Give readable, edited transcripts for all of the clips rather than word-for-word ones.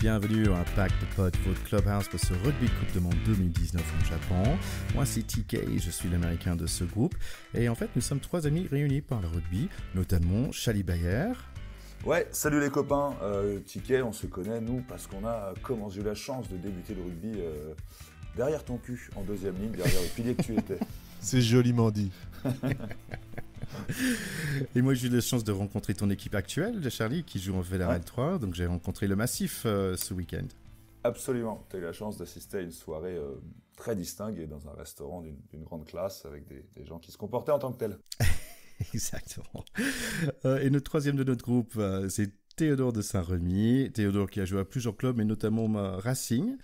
Bienvenue à Impact de Pod, votre clubhouse pour ce Rugby Coupe du Monde 2019 au Japon. Moi c'est TK, je suis l'américain de ce groupe. Et en fait, nous sommes trois amis réunis par le rugby, notamment Charlie Bayer. Ouais, salut les copains. TK, on se connaît nous parce qu'on a, comment j'ai eu la chance de débuter le rugby derrière ton cul, en deuxième ligne, derrière le pilier que tu étais. C'est joliment dit. Et moi j'ai eu la chance de rencontrer ton équipe actuelle de Charlie qui joue en Fédéral 3, donc j'ai rencontré le Massif ce week-end. Absolument, tu as eu la chance d'assister à une soirée très distinguée dans un restaurant d'une grande classe avec des gens qui se comportaient en tant que tels. Exactement. Et le troisième de notre groupe, c'est Théodore de Saint-Remy. Théodore qui a joué à plusieurs clubs, mais notamment Racing.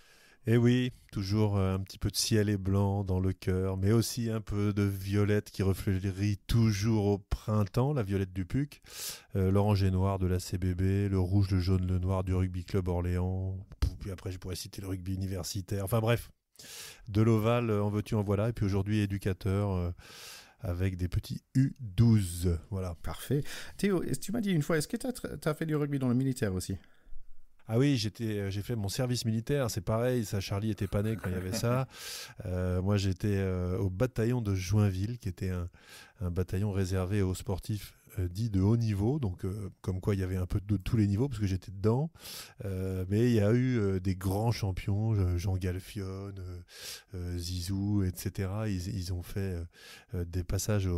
Et oui, toujours un petit peu de ciel et blanc dans le cœur, mais aussi un peu de violette qui refleurit toujours au printemps, la violette du PUC, l'orange et noir de la CBB, le rouge, le jaune, le noir du Rugby Club Orléans, puis après je pourrais citer le rugby universitaire, enfin bref, de l'Oval en veux-tu en voilà, et puis aujourd'hui éducateur avec des petits U12, voilà. Parfait. Théo, tu m'as dit une fois, est-ce que tu as fait du rugby dans le militaire aussi ? Ah oui, j'ai fait mon service militaire, c'est pareil, ça Charlie était pas né quand il y avait ça. Moi j'étais au bataillon de Joinville, qui était un bataillon réservé aux sportifs dits de haut niveau, donc comme quoi il y avait un peu de tous les niveaux, parce que j'étais dedans. Mais il y a eu des grands champions, Jean Galfion, Zizou, etc. Ils ont fait des passages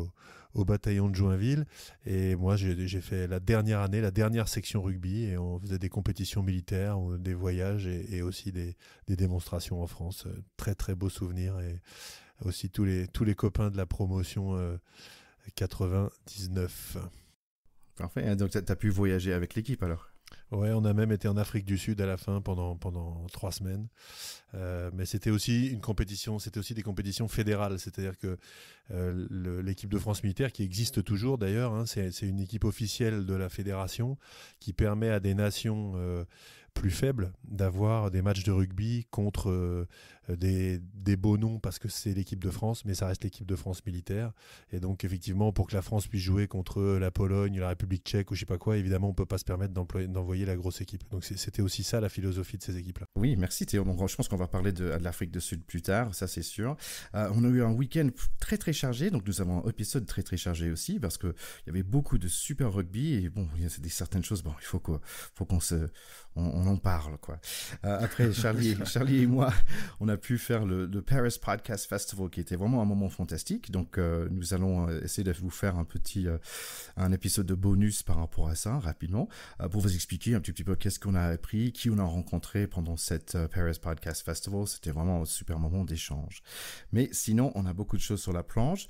au bataillon de Joinville, et moi j'ai fait la dernière année, la dernière section rugby, et on faisait des compétitions militaires, des voyages et aussi des démonstrations en France. Très très beaux souvenirs, et aussi tous les copains de la promotion 99. Parfait, donc tu as pu voyager avec l'équipe alors ? Ouais, on a même été en Afrique du Sud à la fin pendant 3 semaines. Mais c'était aussi une compétition, c'était aussi des compétitions fédérales, c'est-à-dire que l'équipe de France militaire, qui existe toujours d'ailleurs, hein, c'est une équipe officielle de la fédération qui permet à des nations plus faibles d'avoir des matchs de rugby contre des beaux noms, parce que c'est l'équipe de France, mais ça reste l'équipe de France militaire. Et donc effectivement, pour que la France puisse jouer contre la Pologne, la République tchèque ou je sais pas quoi, évidemment on peut pas se permettre d'envoyer la grosse équipe. Donc c'était aussi ça la philosophie de ces équipes-là. Oui, merci Théo. Donc, je pense qu'on va parler de l'Afrique du Sud plus tard, ça c'est sûr. On a eu un week-end très très chargé, donc nous avons un épisode très très chargé aussi, parce qu'il y avait beaucoup de super rugby, et bon, il y a certaines choses, bon, il faut qu'on on en parle, quoi. Après, Charlie et moi, on a pu faire le Paris Podcast Festival, qui était vraiment un moment fantastique. Donc, nous allons essayer de vous faire un épisode de bonus par rapport à ça, rapidement, pour vous expliquer un petit peu qu'est-ce qu'on a appris, qui on a rencontré pendant cette Paris Podcast Festival. C'était vraiment un super moment d'échange. Mais sinon, on a beaucoup de choses sur la planche.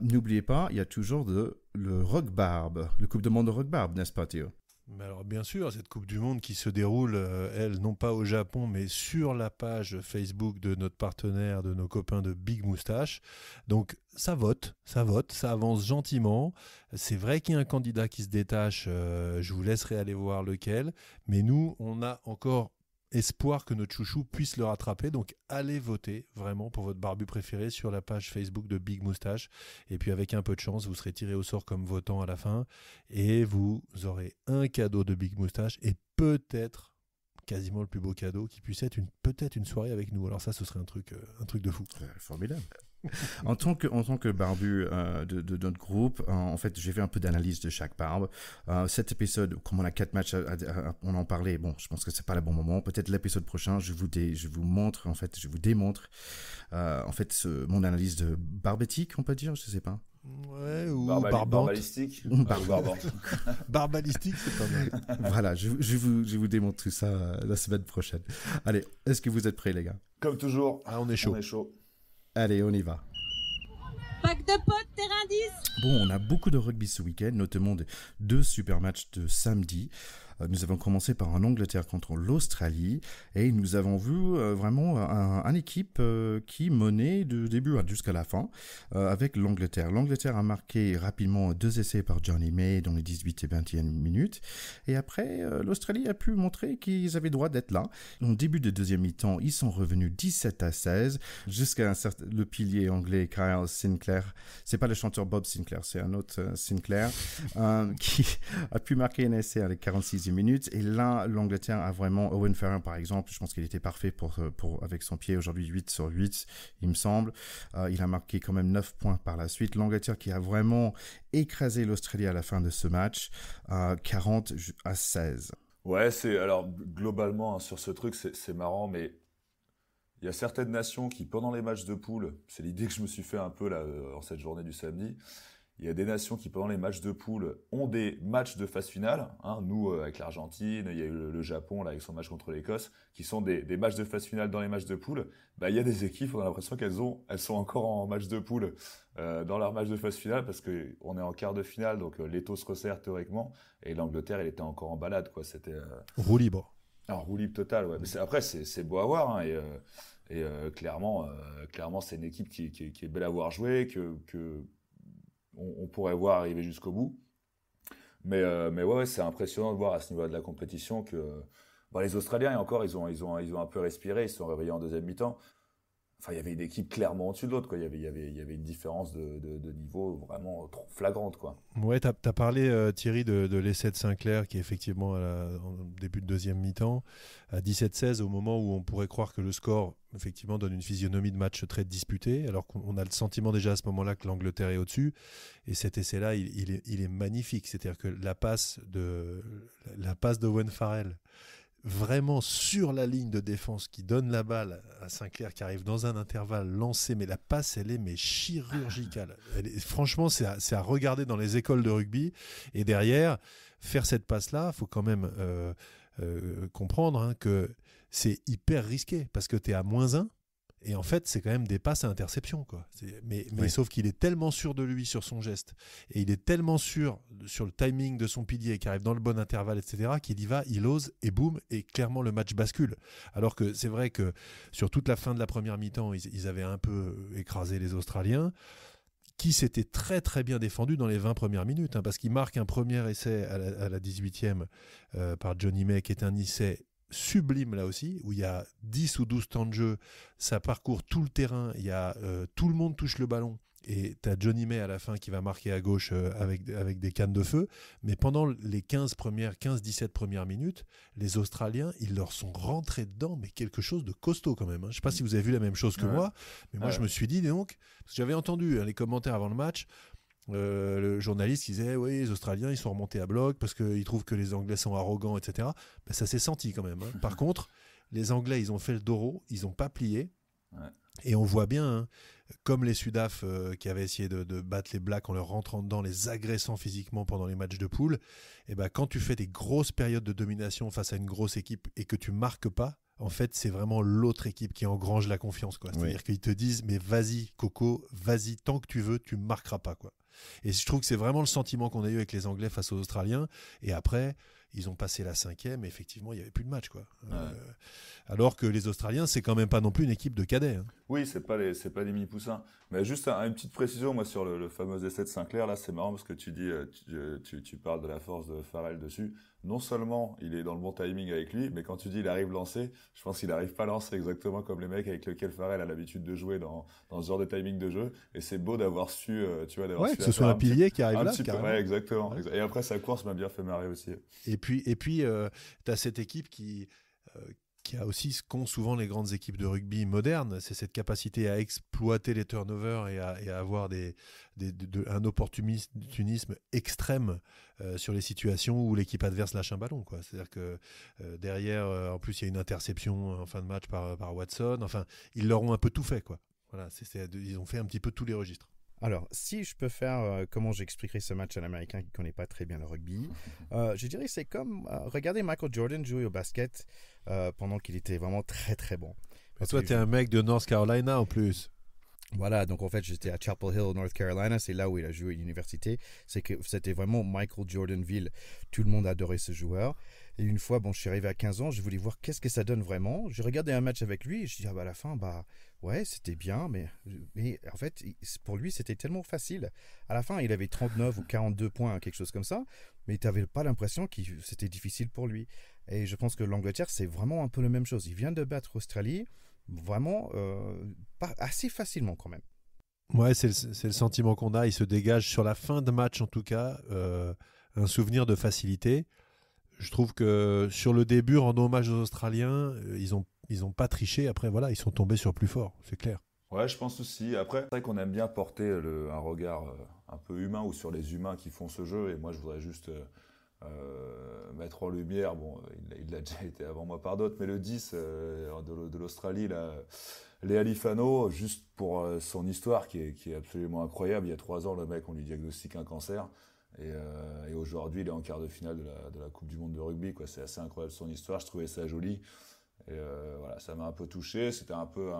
N'oubliez pas, il y a toujours le Rugbarb, le Coupe du Monde de Rugbarb, n'est-ce pas, Théo ? Mais alors bien sûr, cette Coupe du Monde qui se déroule, elle, non pas au Japon, mais sur la page Facebook de notre partenaire, de nos copains de Big Moustache. Donc ça vote, ça avance gentiment. C'est vrai qu'il y a un candidat qui se détache, je vous laisserai aller voir lequel. Mais nous, on a encore espoir que notre chouchou puisse le rattraper. Donc allez voter vraiment pour votre barbu préféré sur la page Facebook de Big Moustache. Et puis avec un peu de chance, vous serez tiré au sort comme votant à la fin. Et vous aurez un cadeau de Big Moustache, et peut-être quasiment le plus beau cadeau qui puisse être peut-être une soirée avec nous. Alors ça, ce serait un truc de fou. Formidable. En tant que barbu de notre groupe, en fait, j'ai fait un peu d'analyse de chaque barbe. Cet épisode, comme on a 4 matchs, on en parlait. Bon, je pense que c'est pas le bon moment. Peut-être l'épisode prochain, je vous démontre mon analyse de barbétique, on peut dire, je sais pas. Ouais, ou barbalistique. Barbalistique, c'est pas mal. Voilà, je vous démontre tout ça la semaine prochaine. Allez, est-ce que vous êtes prêts, les gars ? Comme toujours, on est chaud. Allez, on y va. Pack de potes, terrain 10. Bon, on a beaucoup de rugby ce week-end, notamment 2 super matchs de samedi. Nous avons commencé par un Angleterre contre l'Australie, et nous avons vu vraiment une équipe qui menait de début jusqu'à la fin avec l'Angleterre. L'Angleterre a marqué rapidement 2 essais par Johnny May dans les 18 et 21 minutes, et après l'Australie a pu montrer qu'ils avaient droit d'être là. Au début de deuxième mi-temps, ils sont revenus 17-16 jusqu'à le pilier anglais Kyle Sinclair. C'est pas le chanteur Bob Sinclair, c'est un autre Sinclair qui a pu marquer un essai à la 46e 10 minutes. Et là, l'Angleterre a vraiment... Owen Farrell, par exemple, je pense qu'il était parfait avec son pied. Aujourd'hui, 8 sur 8, il me semble. Il a marqué quand même 9 points par la suite. L'Angleterre qui a vraiment écrasé l'Australie à la fin de ce match, 40-16. Ouais, alors globalement, hein, sur ce truc, c'est marrant, mais il y a certaines nations qui, pendant les matchs de poule, c'est l'idée que je me suis fait un peu là, en cette journée du samedi, il y a des nations qui, pendant les matchs de poule, ont des matchs de phase finale. Hein, nous, avec l'Argentine, il y a eu le Japon là, avec son match contre l'Écosse, qui sont des matchs de phase finale dans les matchs de poule. Bah, il y a des équipes, on a l'impression qu'elles sont encore en match de poule dans leur match de phase finale, parce qu'on est en quart de finale, donc l'étau se resserre théoriquement, et l'Angleterre, elle était encore en balade, quoi. C'était roue libre. Alors, roue libre total, ouais. Mais après, c'est beau à voir, hein, et clairement, c'est une équipe qui est belle à voir jouer, que on pourrait voir arriver jusqu'au bout. Mais ouais, c'est impressionnant de voir à ce niveau de la compétition que les Australiens, et encore, ils ont un peu respiré, ils se sont réveillés en deuxième mi-temps. Enfin, il y avait une équipe clairement au-dessus de l'autre, quoi. Il y avait une différence de niveau vraiment trop flagrante, quoi. Ouais, t'as parlé, Thierry, de l'essai de Sinclair, qui est effectivement en début de deuxième mi-temps, à 17-16, au moment où on pourrait croire que le score, effectivement, donne une physionomie de match très disputé, alors qu'on a le sentiment déjà à ce moment-là que l'Angleterre est au-dessus. Et cet essai-là, il est magnifique. C'est-à-dire que la passe d'Owen Farrell, vraiment sur la ligne de défense, qui donne la balle à Sinclair, qui arrive dans un intervalle lancé, mais la passe, elle est chirurgicale. Franchement, c'est à regarder dans les écoles de rugby. Et derrière, faire cette passe-là, il faut quand même comprendre, hein, que c'est hyper risqué, parce que tu es à -1, et en fait, c'est quand même des passes à interception, quoi. Mais Oui. sauf qu'il est tellement sûr de lui sur son geste, et il est tellement sûr sur le timing de son pilier, qui arrive dans le bon intervalle, etc., qu'il y va, il ose, et boum, et clairement le match bascule. Alors que c'est vrai que sur toute la fin de la première mi-temps, ils avaient un peu écrasé les Australiens, qui s'étaient très très bien défendus dans les 20 premières minutes, hein, parce qu'ils marquent un premier essai à la 18e par Johnny May, qui est un essai sublime là aussi, où il y a 10 ou 12 temps de jeu, ça parcourt tout le terrain, il y a tout le monde touche le ballon, et tu as Johnny May à la fin qui va marquer à gauche avec des cannes de feu, mais pendant les 15-17 premières minutes, les Australiens, ils leur sont rentrés dedans, mais quelque chose de costaud quand même, hein. Je ne sais pas si vous avez vu la même chose que moi, mais moi je me suis dit, donc, parce que j'avais entendu les commentaires avant le match, le journaliste qui disait oui, les Australiens ils sont remontés à bloc parce qu'ils trouvent que les Anglais sont arrogants, etc. Ben, ça s'est senti quand même, hein. Par contre, les Anglais ils ont fait le dos, ils n'ont pas plié, et on voit bien, hein, comme les Sudaf qui avaient essayé de battre les Blacks en leur rentrant dedans, les agressant physiquement pendant les matchs de poule, et ben, quand tu fais des grosses périodes de domination face à une grosse équipe et que tu marques pas, en fait, c'est vraiment l'autre équipe qui engrange la confiance, quoi. C'est-à-dire qu'ils te disent mais vas-y Coco, vas-y, tant que tu veux, tu ne marqueras pas, quoi. Et je trouve que c'est vraiment le sentiment qu'on a eu avec les Anglais face aux Australiens. Et après, ils ont passé la 5e et effectivement, il n'y avait plus de match, quoi. Alors que les Australiens, c'est quand même pas non plus une équipe de cadets, hein. Oui, c'est pas les mini-poussins. Mais juste une petite précision, moi, sur le fameux essai de Sinclair, là, c'est marrant parce que tu dis, tu parles de la force de Farrell dessus. Non seulement il est dans le bon timing avec lui, mais quand tu dis il arrive lancé, je pense qu'il n'arrive pas à lancer exactement comme les mecs avec lesquels Farrell a l'habitude de jouer dans ce genre de timing de jeu. Et c'est beau d'avoir su, que ce soit un pilier qui arrive là. Ouais, exactement. Ouais. Et après, sa course m'a bien fait marrer aussi. Et puis, tu as cette équipe qui a aussi ce qu'ont souvent les grandes équipes de rugby modernes, c'est cette capacité à exploiter les turnovers et à avoir un opportunisme extrême sur les situations où l'équipe adverse lâche un ballon, quoi. C'est-à-dire que derrière, en plus, il y a une interception en fin de match par Watson. Enfin, ils leur ont un peu tout fait, quoi. Voilà, ils ont fait un petit peu tous les registres. Alors, si je peux faire comment j'expliquerai ce match à l'Américain qui ne connaît pas très bien le rugby, je dirais que c'est comme regarder Michael Jordan jouer au basket pendant qu'il était vraiment très très bon. Parce toi, tu es un mec de North Carolina en plus. Voilà, donc en fait, j'étais à Chapel Hill, North Carolina, c'est là où il a joué à l'université. C'était vraiment Michael Jordanville. Tout le monde adorait ce joueur. Et une fois, je suis arrivé à 15 ans, je voulais voir qu'est-ce que ça donne vraiment. J'ai regardé un match avec lui et je dis, à la fin, ouais, c'était bien, mais en fait, pour lui, c'était tellement facile. À la fin, il avait 39 ou 42 points, quelque chose comme ça, mais tu n'avais pas l'impression que c'était difficile pour lui. Et je pense que l'Angleterre, c'est vraiment un peu la même chose. Il vient de battre l'Australie, vraiment assez facilement quand même. Ouais, c'est le sentiment qu'on a. Il se dégage sur la fin de match, en tout cas, un souvenir de facilité. je trouve que sur le début, rendant hommage aux Australiens, ils ont pas triché. Après, voilà, ils sont tombés sur plus fort, c'est clair. Ouais, je pense aussi. Après, c'est vrai qu'on aime bien porter un regard un peu humain ou sur les humains qui font ce jeu. Et moi, je voudrais juste mettre en lumière, bon, il a déjà été avant moi par d'autres, mais le 10 de l'Australie, là, Léa Lifano, juste pour son histoire qui est absolument incroyable. Il y a 3 ans, le mec, on lui diagnostique un cancer. Et aujourd'hui, il est en quart de finale de la Coupe du Monde de rugby, quoi. C'est assez incroyable son histoire. Je trouvais ça joli. Et voilà, ça m'a un peu touché. C'était un peu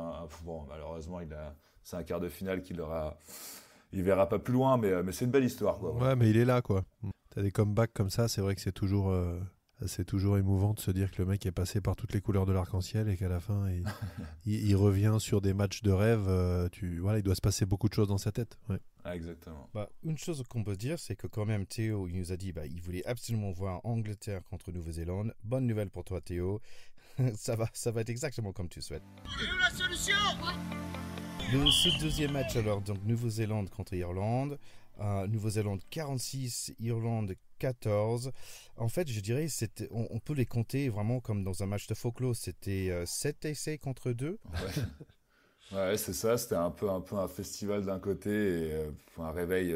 bon, malheureusement, c'est un quart de finale il verra pas plus loin, mais c'est une belle histoire, quoi. Voilà. Ouais, mais il est là, quoi. T'as des comebacks comme ça, c'est vrai que c'est toujours émouvant de se dire que le mec est passé par toutes les couleurs de l'arc-en-ciel et qu'à la fin, il revient sur des matchs de rêve. Voilà, il doit se passer beaucoup de choses dans sa tête. Ouais. Ah, exactement. Une chose qu'on peut dire, c'est que quand même Théo, il nous a dit il voulait absolument voir Angleterre contre Nouvelle-Zélande. Bonne nouvelle pour toi, Théo. ça va être exactement comme tu souhaites. La solution. Ce deuxième match alors, donc Nouvelle-Zélande contre Irlande. Nouvelle-Zélande 46, Irlande 14. En fait, je dirais, on peut les compter vraiment comme dans un match de folklore. C'était 7 essais contre 2. Ouais, c'est ça. C'était un peu un festival d'un côté et un réveil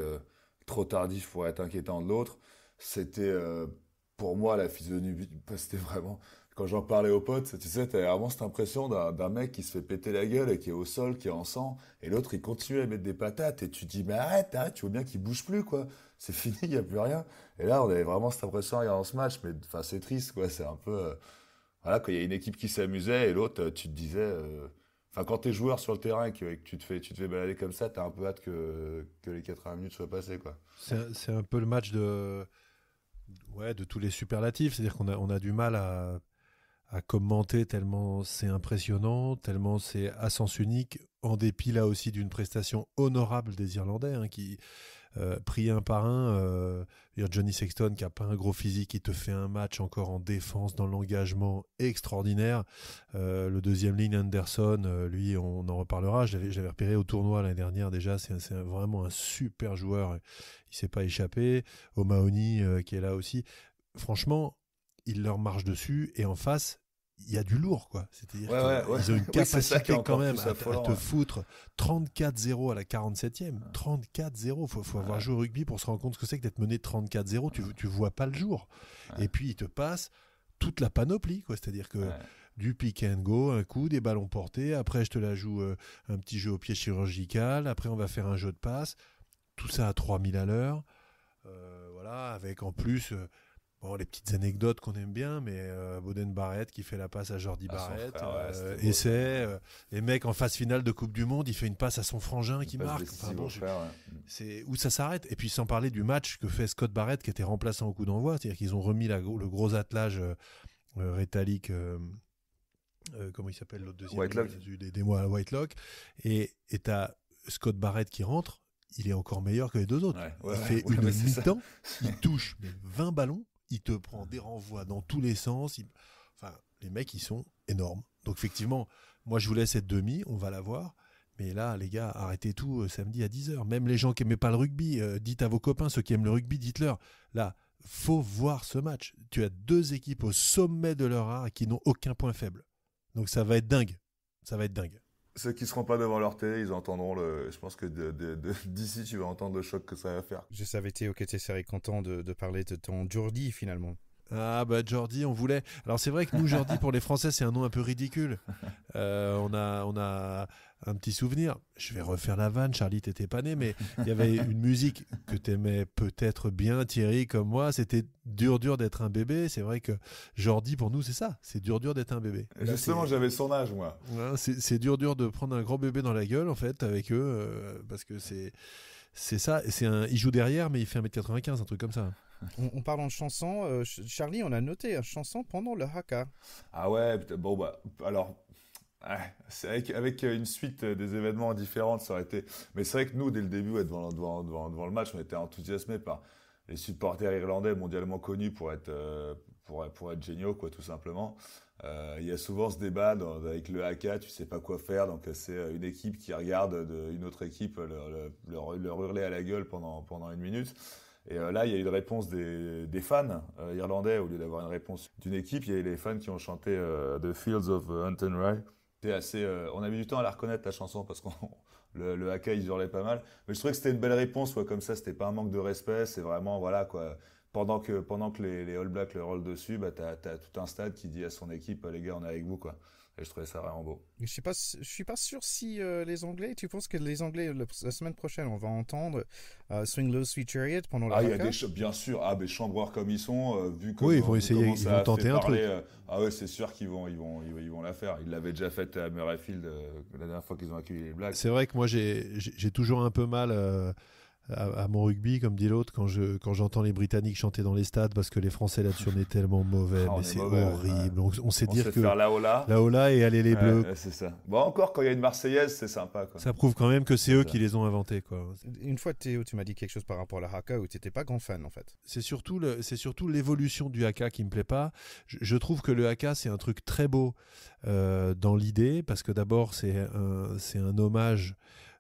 trop tardif pour être inquiétant de l'autre. C'était pour moi la physionomie. C'était vraiment. Quand j'en parlais aux potes, tu sais, t'avais vraiment cette impression d'un mec qui se fait péter la gueule et qui est au sol, qui est en sang, et l'autre il continue à mettre des patates, et tu te dis mais arrête, tu vois bien qu'il bouge plus, quoi. C'est fini, il n'y a plus rien. Et là, on avait vraiment cette impression en regardant ce match, mais enfin c'est triste, quoi. C'est un peu voilà, quand il y a une équipe qui s'amusait et l'autre, tu te disais, enfin quand t'es joueur sur le terrain et que tu te fais balader comme ça, t'as un peu hâte que les 80 minutes soient passées, quoi. C'est un peu le match de tous les superlatifs, c'est-à-dire qu'on a du mal à commenter tellement c'est impressionnant, tellement c'est à sens unique, en dépit là aussi d'une prestation honorable des Irlandais, qui pris un par un, Johnny Sexton qui n'a pas un gros physique, il te fait un match encore en défense, dans l'engagement extraordinaire. Le deuxième ligne, Anderson, lui on en reparlera, je l'avais repéré au tournoi l'année dernière déjà, c'est vraiment un super joueur, il s'est pas échappé. O'Mahony qui est là aussi, franchement il leur marche dessus, et en face il y a du lourd, quoi. C'est-à-dire qu'ils ont une capacité quand même à te foutre 34-0 à la 47e. 34-0, faut avoir joué au rugby pour se rendre compte ce que c'est que d'être mené 34-0. Tu vois pas le jour. Et puis ils te passent toute la panoplie, quoi. C'est-à-dire que du pick and go, un coup, des ballons portés, après je te la joue un petit jeu au pied chirurgical, après on va faire un jeu de passe, tout ça à 3000 à l'heure, voilà, avec en plus les petites anecdotes qu'on aime bien, mais Boden Barrett qui fait la passe à Jordi Barrett, essai, les mecs en phase finale de Coupe du Monde, il fait une passe à son frangin qui marque. C'est où ça s'arrête. Et puis sans parler du match que fait Scott Barrett qui était remplaçant au coup d'envoi, c'est-à-dire qu'ils ont remis le gros attelage rétalique, comment il s'appelle l'autre deuxième, Whitelock. Des mois à Whitelock, et t'as Scott Barrett qui rentre, il est encore meilleur que les deux autres. Il fait une mi-temps, il touche 20 ballons, il te prend des renvois dans tous les sens. Enfin, les mecs, ils sont énormes. Donc, effectivement, moi, je vous laisse cette demi, on va la voir. Mais là, les gars, arrêtez tout samedi à 10h. Même les gens qui n'aimaient pas le rugby, dites à vos copains, ceux qui aiment le rugby, dites-leur. Là, faut voir ce match. Tu as 2 équipes au sommet de leur art qui n'ont aucun point faible. Donc, ça va être dingue. Ça va être dingue. Ceux qui ne seront pas devant leur télé, ils entendront je pense que d'ici, tu vas entendre le choc que ça va faire. Je savais, Théo, que tu serais content de parler de ton Jordi, finalement. Ah bah Jordi, on voulait. Alors c'est vrai que nous, Jordi, pour les Français, c'est un nom un peu ridicule. On a un petit souvenir. Je vais refaire la vanne, Charlie, t'étais pas né, mais il y avait une musique que t'aimais peut-être bien, Thierry, comme moi. C'était dur d'être un bébé. C'est vrai que Jordi, pour nous, c'est ça. C'est dur d'être un bébé. Là, justement, j'avais son âge, moi. Ouais, c'est dur de prendre un grand bébé dans la gueule, en fait, avec eux, parce que c'est ça. Il joue derrière, mais il fait 1m95, un truc comme ça. On parle en chanson. Charlie, on a noté une chanson pendant le haka. Ah ouais, bon bah alors c'est avec une suite des événements différents, ça aurait été. Mais c'est vrai que nous, dès le début, devant le match, on était enthousiasmés par les supporters irlandais mondialement connus pour être géniaux, quoi, tout simplement. Il y a souvent ce débat avec le haka, tu sais pas quoi faire, donc c'est une équipe qui regarde une autre équipe leur hurler à la gueule pendant 1 minute. Et là, il y a eu une réponse des fans irlandais, au lieu d'avoir une réponse d'une équipe, il y a eu les fans qui ont chanté The Fields of Hunton-Rye. C'était assez, on a mis du temps à la reconnaître, la chanson, parce que le haka, ils hurlaient pas mal. Mais je trouvais que c'était une belle réponse, quoi, comme ça, c'était pas un manque de respect, c'est vraiment, voilà, quoi. Pendant que les All Blacks le rollent dessus, bah, t'as tout un stade qui dit à son équipe, les gars, on est avec vous, quoi. Et je trouvais ça vraiment beau. Je suis pas sûr si les Anglais, tu penses que les Anglais, la semaine prochaine, on va entendre Swing Low Sweet Chariot pendant le Ah, il y a haka? bien sûr, des chambreurs comme ils sont, vu comment, Oui, ils vont essayer, ils vont tenter un truc. Ah ouais, c'est sûr qu'ils vont la faire. Ils l'avaient déjà fait à Murrayfield la dernière fois qu'ils ont accueilli les Blacks. C'est vrai que moi, j'ai toujours un peu mal à mon rugby, comme dit l'autre, quand j'entends les Britanniques chanter dans les stades, parce que les Français là-dessus, on est tellement mauvais, mais c'est horrible. Ouais. On sait dire que faire la Ola et aller les Bleus. C'est ça. Bon, encore quand il y a une Marseillaise, c'est sympa, quoi. Ça prouve quand même que c'est eux qui les ont inventés, quoi. Une fois, Théo, tu m'as dit quelque chose par rapport à la haka où tu n'étais pas grand fan, en fait. C'est surtout l'évolution du haka qui me plaît pas. Je trouve que le haka, c'est un truc très beau dans l'idée, parce que d'abord, c'est un hommage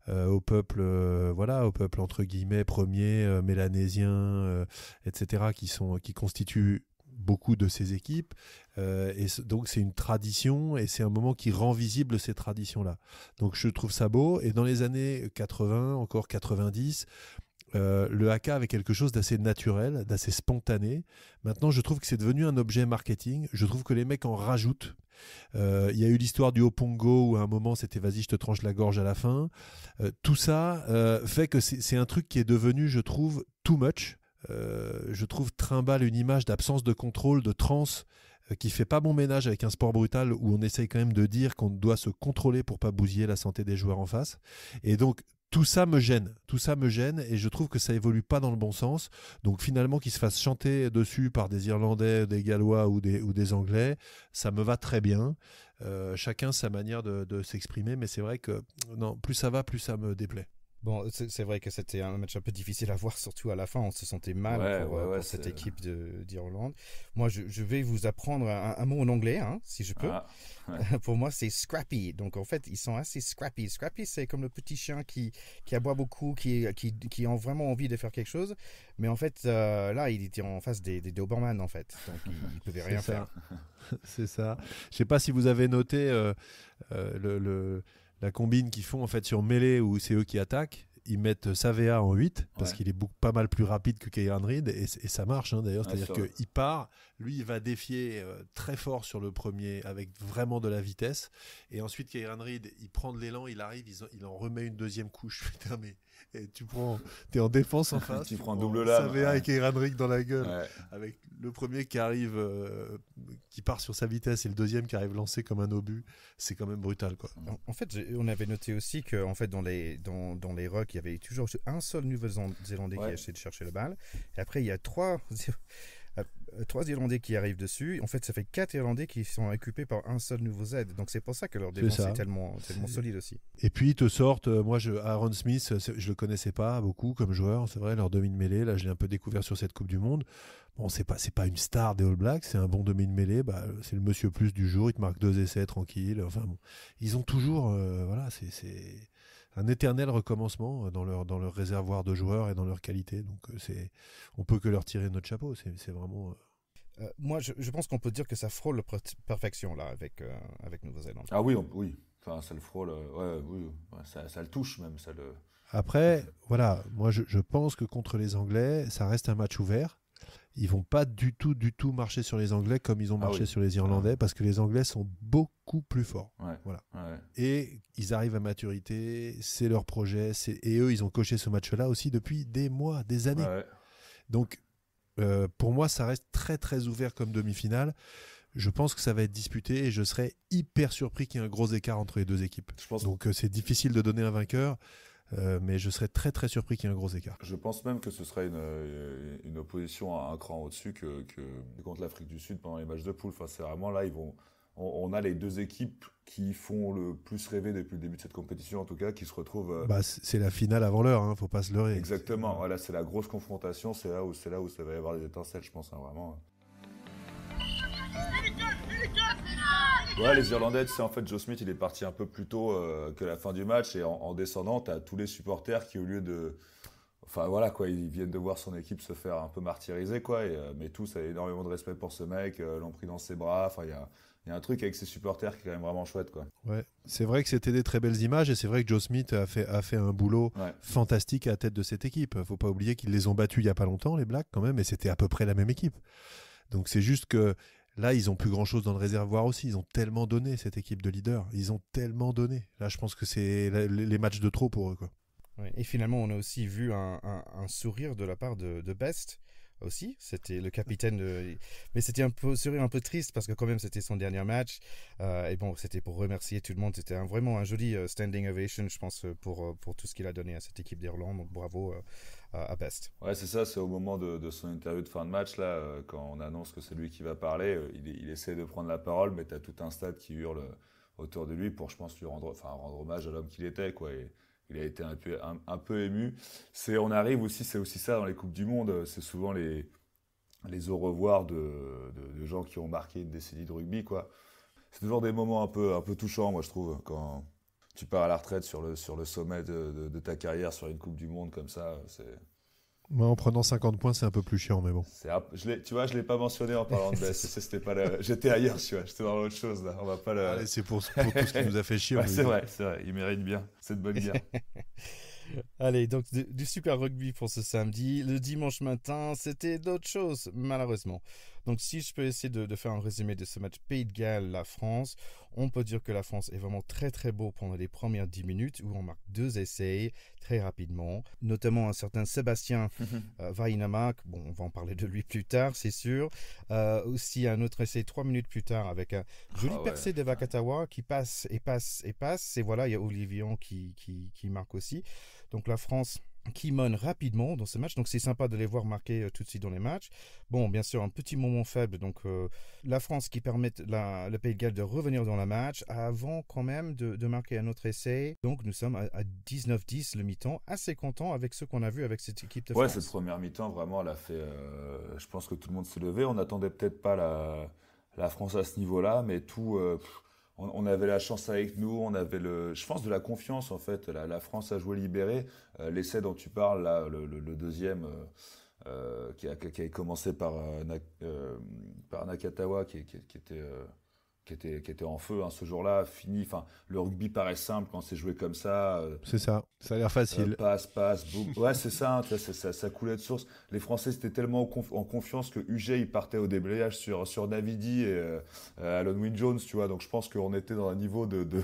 au peuple, au peuple entre guillemets premier, mélanésien, etc., qui constituent beaucoup de ces équipes, donc c'est une tradition et c'est un moment qui rend visible ces traditions-là. Donc je trouve ça beau, et dans les années 80, encore 90, le haka avait quelque chose d'assez naturel, d'assez spontané. Maintenant, je trouve que c'est devenu un objet marketing. Je trouve que les mecs en rajoutent. Il y a eu l'histoire du Opongo où à un moment c'était vas-y, je te tranche la gorge à la fin. Tout ça fait que c'est un truc qui est devenu, je trouve, too much. Je trouve trimballe une image d'absence de contrôle, de transe, qui fait pas bon ménage avec un sport brutal où on essaye quand même de dire qu'on doit se contrôler pour pas bousiller la santé des joueurs en face. Et donc tout ça me gêne, et je trouve que ça évolue pas dans le bon sens. Donc finalement, qu'ils se fassent chanter dessus par des Irlandais, des Gallois ou des Anglais, ça me va très bien. Chacun sa manière de s'exprimer, mais c'est vrai que non, plus ça va, plus ça me déplaît. Bon, c'est vrai que c'était un match un peu difficile à voir, surtout à la fin. On se sentait mal pour cette équipe d'Irlande. Moi, je vais vous apprendre un mot en anglais, hein, si je peux. Pour moi, c'est scrappy. Donc, en fait, ils sont assez scrappy. Scrappy, c'est comme le petit chien qui aboie beaucoup, qui ont vraiment envie de faire quelque chose. Mais en fait, là, il était en face des Doberman, en fait. Donc, il ne pouvait rien faire. C'est ça. Je ne sais pas si vous avez noté la combine qu'ils font en fait sur mêlée où c'est eux qui attaquent. Ils mettent Savea en 8 parce qu'il est pas mal plus rapide que Kieran Reid et ça marche d'ailleurs, c'est-à-dire qu'il part, lui il va défier très fort sur le premier avec vraiment de la vitesse, et ensuite Kieran Reid il prend de l'élan, il arrive, il en remet une deuxième couche. Putain, mais t'es en défense en face, tu prends un double lame, Savea et Kieran Reid dans la gueule, avec le premier qui arrive qui part sur sa vitesse et le deuxième qui arrive lancé comme un obus. C'est quand même brutal, quoi. En fait, on avait noté aussi que en fait, dans les rucks, il y avait toujours un seul Nouveau-Zélandais qui a essayé de chercher la balle, et après il y a trois Irlandais qui arrivent dessus. En fait, ça fait 4 Irlandais qui sont occupés par un seul nouveau Z. Donc c'est pour ça que leur défense est tellement solide aussi. Et puis ils te sortent, Aaron Smith, je le connaissais pas beaucoup comme joueur, c'est vrai, leur demi de mêlée, là je l'ai un peu découvert sur cette Coupe du Monde. Bon, c'est pas une star des All Blacks, c'est un bon demi de mêlée, c'est le monsieur plus du jour, il te marque 2 essais tranquille. Enfin bon, ils ont toujours c'est un éternel recommencement dans leur réservoir de joueurs et dans leur qualité. Donc on peut que leur tirer notre chapeau. C'est vraiment. Moi, je pense qu'on peut dire que ça frôle la perfection là avec Nouvelle-Zélande. Ah oui, oui. Enfin, ça le frôle. Ça le touche même. Après, voilà, moi je pense que contre les Anglais, ça reste un match ouvert. Ils vont pas du tout marcher sur les Anglais comme ils ont marché sur les Irlandais, parce que les Anglais sont beaucoup plus forts. Voilà. Et ils arrivent à maturité, c'est leur projet, et eux, ils ont coché ce match-là aussi depuis des mois, des années. Donc, pour moi, ça reste très très ouvert comme demi-finale. Je pense que ça va être disputé et je serais hyper surpris qu'il y ait un gros écart entre les deux équipes. Donc, c'est difficile de donner un vainqueur. Mais je serais très très surpris qu'il y ait un gros écart. Je pense même que ce serait une opposition à un cran au-dessus que contre l'Afrique du Sud pendant les matchs de poule. Enfin, c'est vraiment là, on a les deux équipes qui font le plus rêver depuis le début de cette compétition, en tout cas, qui se retrouvent. C'est la finale avant l'heure, hein, faut pas se leurrer. Exactement. Voilà, c'est la grosse confrontation. C'est là où ça va y avoir des étincelles, je pense, vraiment. Ouais, les Irlandais, en fait, Joe Smith, il est parti un peu plus tôt que la fin du match, et en descendant, t'as tous les supporters qui, au lieu de Enfin voilà quoi, ils viennent de voir son équipe se faire un peu martyriser quoi, mais tous avaient énormément de respect pour ce mec, l'ont pris dans ses bras. Enfin il y a un truc avec ses supporters qui est quand même vraiment chouette quoi. Ouais, c'est vrai que c'était des très belles images et c'est vrai que Joe Smith a fait un boulot fantastique à la tête de cette équipe. Faut pas oublier qu'ils les ont battus il y a pas longtemps les Blacks quand même, et c'était à peu près la même équipe. Donc c'est juste que là ils ont plus grand chose dans le réservoir aussi. Ils ont tellement donné, cette équipe de leaders. Ils ont tellement donné. Là je pense que c'est les matchs de trop pour eux quoi. Ouais. Et finalement, on a aussi vu un sourire de la part de Best aussi. C'était le capitaine mais c'était un sourire un peu triste parce que quand même c'était son dernier match. Et bon, c'était pour remercier tout le monde. C'était vraiment un joli standing ovation, je pense, pour tout ce qu'il a donné à cette équipe d'Irlande. Donc bravo à Best. Ouais, c'est ça, c'est au moment de son interview de fin de match, là, quand on annonce que c'est lui qui va parler, il essaie de prendre la parole, mais t'as tout un stade qui hurle autour de lui pour, je pense, rendre hommage à l'homme qu'il était, quoi. Et il a été un peu ému. On arrive aussi, c'est aussi ça dans les Coupes du Monde, c'est souvent les au revoir de gens qui ont marqué une décennie de rugby, quoi. C'est toujours des moments un peu touchants, moi, je trouve, quand tu pars à la retraite sur le sommet de ta carrière sur une Coupe du Monde comme ça, c'est... Moi, en prenant 50 points, c'est un peu plus chiant, mais bon. Tu vois, je l'ai pas mentionné en parlant de Best. C'était pas j'étais ailleurs, tu vois. J'étais dans autre chose, là. On va pas Allez, c'est pour tout ce qui nous a fait chier. Ouais, c'est vrai. Il mérite bien cette bonne guerre. Allez, donc du super rugby pour ce samedi. Le dimanche matin, c'était d'autres choses, malheureusement. Donc si je peux essayer de faire un résumé de ce match Pays de Galles, la France, on peut dire que la France est vraiment très très beau pendant les premières 10 minutes où on marque 2 essais très rapidement, notamment un certain Sébastien Vainama. Bon, on va en parler de lui plus tard, c'est sûr. Aussi un autre essai 3 minutes plus tard avec un joli percé de Vakatawa qui passe et passe et passe. Et voilà, il y a Olivier qui marque aussi. Donc la France qui mène rapidement dans ce match, donc c'est sympa de les voir marquer tout de suite dans les matchs. Bon, bien sûr, un petit moment faible, donc la France qui permet le Pays de Galles de revenir dans le match avant quand même de marquer un autre essai. Donc nous sommes à 19-10 le mi-temps, assez content avec ce qu'on a vu avec cette équipe de France. Ouais, cette première mi-temps, vraiment, elle a fait... je pense que tout le monde s'est levé, on n'attendait peut-être pas la France à ce niveau-là, mais tout... On avait la chance avec nous, on avait je pense de la confiance en fait. La France a joué libérée. L'essai dont tu parles, là, le deuxième, qui a commencé par Nakatawa, qui était en feu ce jour-là, fini. Enfin, le rugby paraît simple quand c'est joué comme ça. C'est ça a l'air facile. Passe, boum. Ouais, c'est ça, ça coulait de source. Les Français étaient tellement en confiance que UG, il partait au déblayage sur Navidi et Alan Wynne-Jones, tu vois. Donc je pense qu'on était dans un niveau de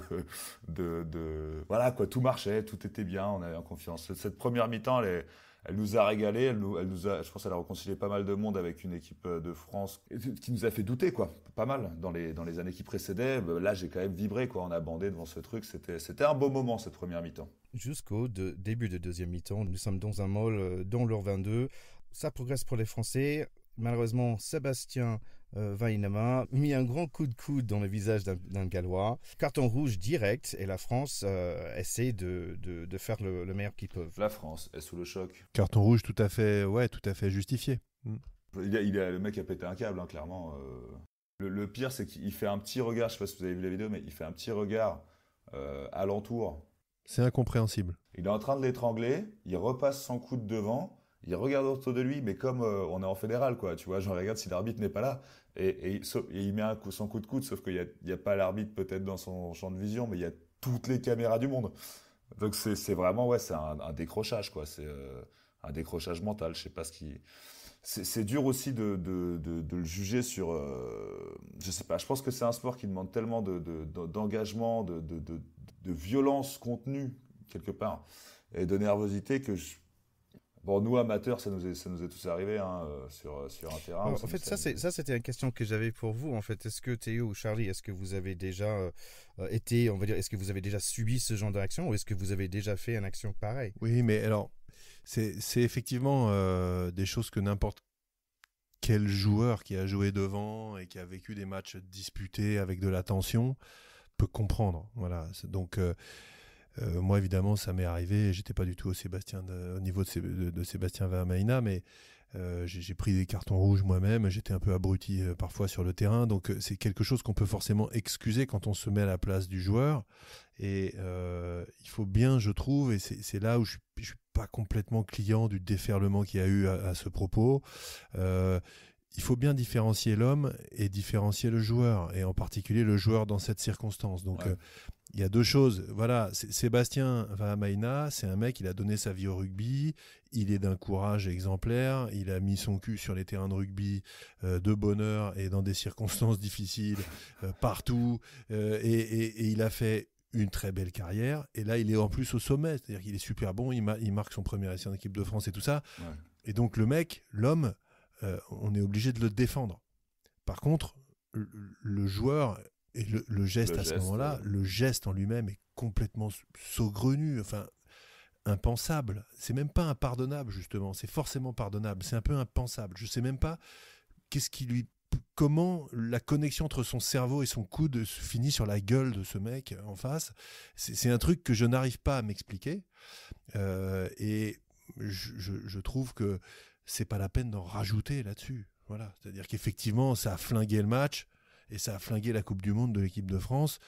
voilà quoi, tout marchait, tout était bien, on avait confiance. Cette première mi-temps, elle nous a régalé, je pense qu'elle a réconcilié pas mal de monde avec une équipe de France qui nous a fait douter, quoi. Pas mal dans les années qui précédaient. Là, j'ai quand même vibré, quoi. On a bandé devant ce truc. C'était un beau moment, cette première mi-temps. Jusqu'au début de deuxième mi-temps, nous sommes dans un mall dans leur 22. Ça progresse pour les Français. Malheureusement, Sébastien Vainama mis un grand coup de coude dans le visage d'un Gallois. Carton rouge direct et la France essaie de faire le meilleur qu'ils peuvent. La France est sous le choc. Carton rouge tout à fait justifié. Le mec a pété un câble, hein, clairement. Le pire, c'est qu'il fait un petit regard, je sais pas si vous avez vu la vidéo, mais il fait un petit regard alentour. C'est incompréhensible. Il est en train de l'étrangler, il repasse son coude devant. Il regarde autour de lui, mais comme on est en fédéral, quoi, tu vois, genre regarde si l'arbitre n'est pas là, et il met son coup de coude, sauf qu'il y a pas l'arbitre peut-être dans son champ de vision, mais il y a toutes les caméras du monde. Donc c'est vraiment, ouais, c'est un décrochage, quoi, c'est un décrochage mental. Je sais pas c'est dur aussi de le juger sur, je sais pas, je pense que c'est un sport qui demande tellement d'engagement, de violence contenue quelque part, et de nervosité que bon, nous amateurs, ça nous est tous arrivé hein, sur un terrain. En fait, ça c'était une question que j'avais pour vous. En fait, est-ce que Théo ou Charlie, est-ce que vous avez déjà été, on va dire, est-ce que vous avez déjà subi ce genre d'action ou est-ce que vous avez déjà fait une action pareille? Oui, mais alors, c'est effectivement des choses que n'importe quel joueur qui a joué devant et qui a vécu des matchs disputés avec de la tension peut comprendre. Voilà. Donc moi, évidemment, ça m'est arrivé. J'étais pas du tout au niveau de Sébastien Vermaina, mais J'ai pris des cartons rouges moi-même, j'étais un peu abruti parfois sur le terrain, donc c'est quelque chose qu'on peut forcément excuser quand on se met à la place du joueur. Et il faut bien, je trouve, et c'est là où je suis pas complètement client du déferlement qu'il y a eu à ce propos. Il faut bien différencier l'homme et différencier le joueur, et en particulier le joueur dans cette circonstance. Donc, il y a deux choses. Voilà, Sébastien Vahamaina, c'est un mec, il a donné sa vie au rugby, il est d'un courage exemplaire, il a mis son cul sur les terrains de rugby de bonne heure et dans des circonstances difficiles partout, et il a fait une très belle carrière, et là il est en plus au sommet, c'est-à-dire qu'il est super bon, il marque son premier essai en équipe de France et tout ça, et donc le mec, l'homme, on est obligé de le défendre. Par contre, le joueur et le geste à ce moment-là, le geste en lui-même est complètement saugrenu, enfin impensable. C'est même pas impardonnable, justement, c'est forcément pardonnable, c'est un peu impensable. Je sais même pas comment la connexion entre son cerveau et son coude se finit sur la gueule de ce mec en face. C'est un truc que je n'arrive pas à m'expliquer, et je trouve que c'est pas la peine d'en rajouter là-dessus. Voilà. C'est-à-dire qu'effectivement, ça a flingué le match et ça a flingué la Coupe du Monde de l'équipe de France.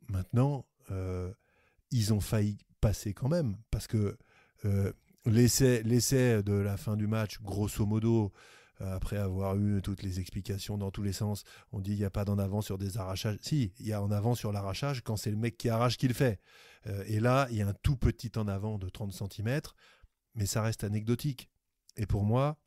Maintenant, ils ont failli passer quand même, parce que l'essai de la fin du match, grosso modo, après avoir eu toutes les explications dans tous les sens, on dit il n'y a pas d'en avant sur des arrachages. Si, il y a en avant sur l'arrachage quand c'est le mec qui arrache qui le fait. Et là, il y a un tout petit en avant de 30 cm, mais ça reste anecdotique. Et pour moi,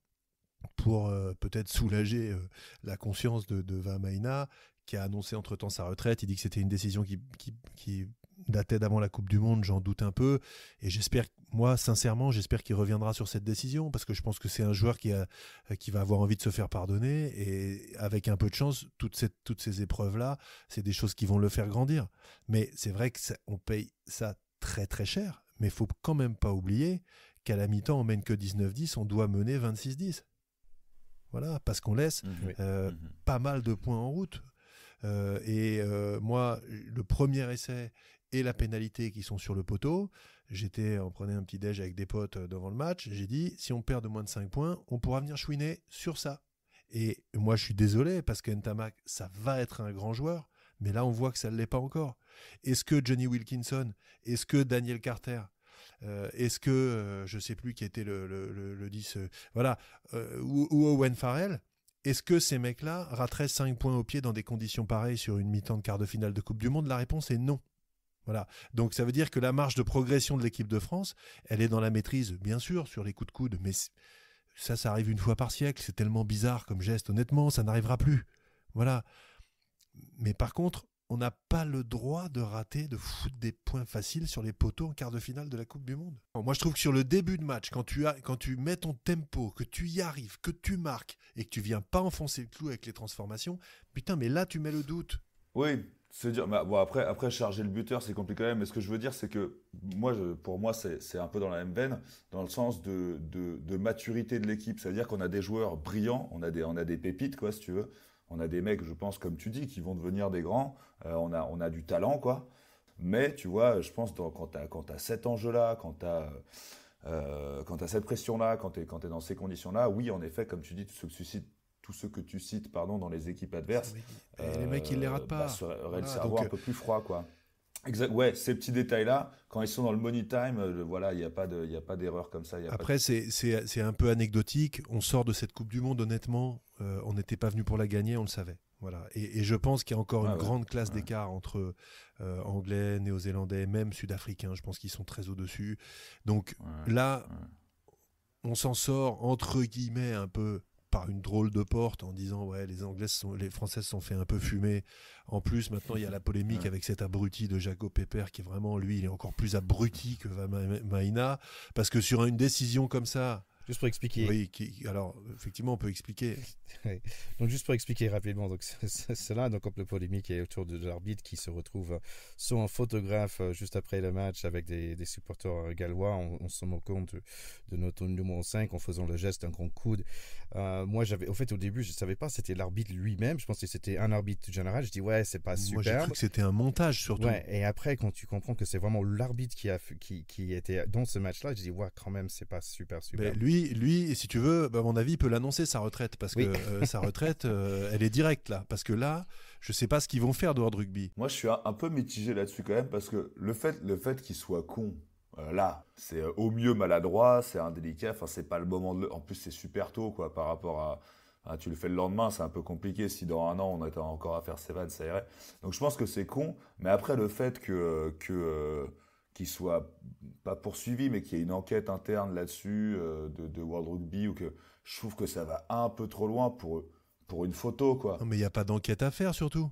pour peut-être soulager la conscience de Vahamaina, qui a annoncé entre-temps sa retraite, il dit que c'était une décision qui datait d'avant la Coupe du Monde, j'en doute un peu, et sincèrement, j'espère qu'il reviendra sur cette décision, parce que je pense que c'est un joueur qui va avoir envie de se faire pardonner, et avec un peu de chance, toutes ces épreuves-là, c'est des choses qui vont le faire grandir. Mais c'est vrai qu'on paye ça très très cher, mais il ne faut quand même pas oublier qu'à la mi-temps, on mène que 19-10, on doit mener 26-10. Voilà, parce qu'on laisse pas mal de points en route. Moi, le premier essai et la pénalité qui sont sur le poteau, on prenait un petit déj avec des potes devant le match, j'ai dit, si on perd de moins de 5 points, on pourra venir chouiner sur ça. Et moi, je suis désolé, parce que Ntamak, ça va être un grand joueur, mais là, on voit que ça ne l'est pas encore. Est-ce que Johnny Wilkinson, est-ce que Daniel Carter, est-ce que, je ne sais plus qui était le 10, ou Owen Farrell, est-ce que ces mecs-là rateraient 5 points au pied dans des conditions pareilles sur une mi-temps de quart de finale de Coupe du Monde? La réponse est non. Voilà. Donc ça veut dire que la marge de progression de l'équipe de France, elle est dans la maîtrise, bien sûr, sur les coups de coude, mais ça arrive une fois par siècle, c'est tellement bizarre comme geste, honnêtement, ça n'arrivera plus. Voilà. Mais par contre, on n'a pas le droit de rater, de foutre des points faciles sur les poteaux en quart de finale de la Coupe du Monde. Moi, je trouve que sur le début de match, quand tu mets ton tempo, que tu y arrives, que tu marques et que tu viens pas enfoncer le clou avec les transformations, putain, mais là, tu mets le doute. Oui, c'est dire. Bon, après charger le buteur, c'est compliqué quand même. Mais ce que je veux dire, c'est que pour moi, c'est un peu dans la même veine, dans le sens de maturité de l'équipe. C'est-à-dire qu'on a des joueurs brillants, on a des pépites, quoi, si tu veux. On a des mecs, je pense, comme tu dis, qui vont devenir des grands. On a du talent, quoi. Mais, tu vois, je pense, quand tu as cet enjeu-là, quand tu as cette pression-là, quand tu es dans ces conditions-là, oui, en effet, comme tu dis, tout ce que tu cites dans les équipes adverses, les mecs, ils les ratent pas. Auraient le cerveau un peu plus froid, quoi. Exact. Ouais, ces petits détails-là, quand ils sont dans le money time, il n'y a pas d'erreur comme ça. Après, c'est un peu anecdotique. On sort de cette Coupe du Monde, honnêtement. On n'était pas venu pour la gagner, on le savait. Voilà. Et je pense qu'il y a encore une grande classe d'écart entre Anglais, Néo-Zélandais, même Sud-Africains. Je pense qu'ils sont très au-dessus. Donc on s'en sort, entre guillemets, un peu par une drôle de porte en disant les Français se sont fait un peu fumer. En plus, maintenant, il y a la polémique avec cet abruti de Jaco Pepper qui est vraiment, lui, il est encore plus abruti que Vahamaina, parce que sur une décision comme ça... Juste pour expliquer. Oui, alors, effectivement, on peut expliquer. Donc, juste pour expliquer rapidement, donc, c'est là, donc, la polémique est autour de l'arbitre qui se retrouve sur un photographe juste après le match avec des supporters gallois. On se moquant de notre numéro 5 en faisant le geste d'un grand coude. Moi, au début, je ne savais pas c'était l'arbitre lui-même. Je pensais que c'était un arbitre général. Je dis, c'est pas super. Moi, j'ai cru que c'était un montage, surtout. Ouais, et après, quand tu comprends que c'est vraiment l'arbitre qui était dans ce match-là, je dis, quand même, c'est pas super. Mais lui, lui, si tu veux, à mon avis, il peut l'annoncer sa retraite parce que sa retraite, elle est directe là. Parce que là, je sais pas ce qu'ils vont faire de World Rugby. Moi, je suis un peu mitigé là-dessus quand même parce que le fait qu'il soit con, là, c'est au mieux maladroit, c'est indélicat. Enfin, c'est pas le moment de. En plus, c'est super tôt, quoi, par rapport à tu le fais le lendemain, c'est un peu compliqué. Si dans un an on était encore à faire ses vannes, ça irait. Donc, je pense que c'est con. Mais après, le fait qu'il soit pas poursuivi, mais qu'il y ait une enquête interne là-dessus de World Rugby, ou que je trouve que ça va un peu trop loin pour une photo, quoi. Non, mais il n'y a pas d'enquête à faire surtout.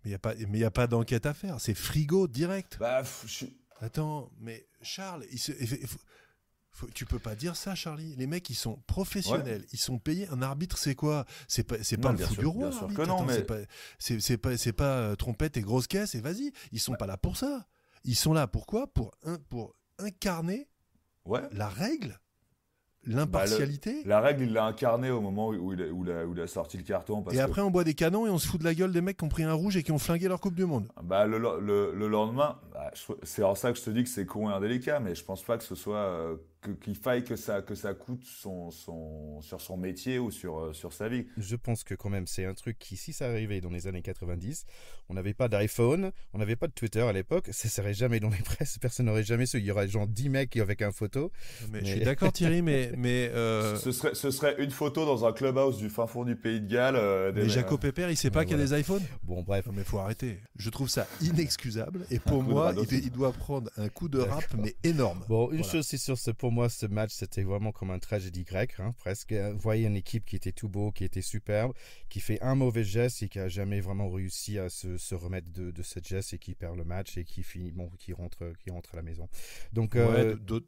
Mais il y a pas d'enquête à faire. C'est frigo direct. Bah, Attends, mais Charles, tu peux pas dire ça, Charlie. Les mecs, ils sont professionnels, ils sont payés. Un arbitre, c'est quoi ? C'est pas le fou du roi. Bien sûr l'arbitre. que non, Attends, mais c'est pas trompette et grosse caisse et vas-y. Ils sont pas là pour ça. Ils sont là pourquoi ? Pour incarner la règle, l'impartialité. La règle, il l'a incarné au moment où il a sorti le carton. Et après, on boit des canons et on se fout de la gueule des mecs qui ont pris un rouge et qui ont flingué leur Coupe du Monde. Bah, le lendemain, c'est en ça que je te dis que c'est con et indélicat, mais je pense pas que ce soit qu'il faille que ça coûte sur son métier ou sur sa vie. Je pense que quand même c'est un truc qui, si ça arrivait dans les années 90, on n'avait pas d'iPhone, on n'avait pas de Twitter à l'époque, ça serait jamais dans les presses, personne n'aurait jamais su. Il y aurait genre 10 mecs avec un photo. Mais... Je suis d'accord Thierry, mais ce serait une photo dans un clubhouse du fin fond du Pays de Galles. Mais Jaco Pépère, il sait pas qu'il y a des iPhones. Bon, bref. Non, mais faut arrêter. Je trouve ça inexcusable et pour moi, il doit prendre un coup de rap mais énorme. Bon, une chose c'est sûre, pour moi ce match c'était vraiment comme une tragédie grecque, hein, presque. Vous voyez une équipe qui était tout beau, qui était superbe, qui fait un mauvais geste et qui a jamais vraiment réussi à se remettre de ce geste et qui perd le match et qui rentre à la maison. Donc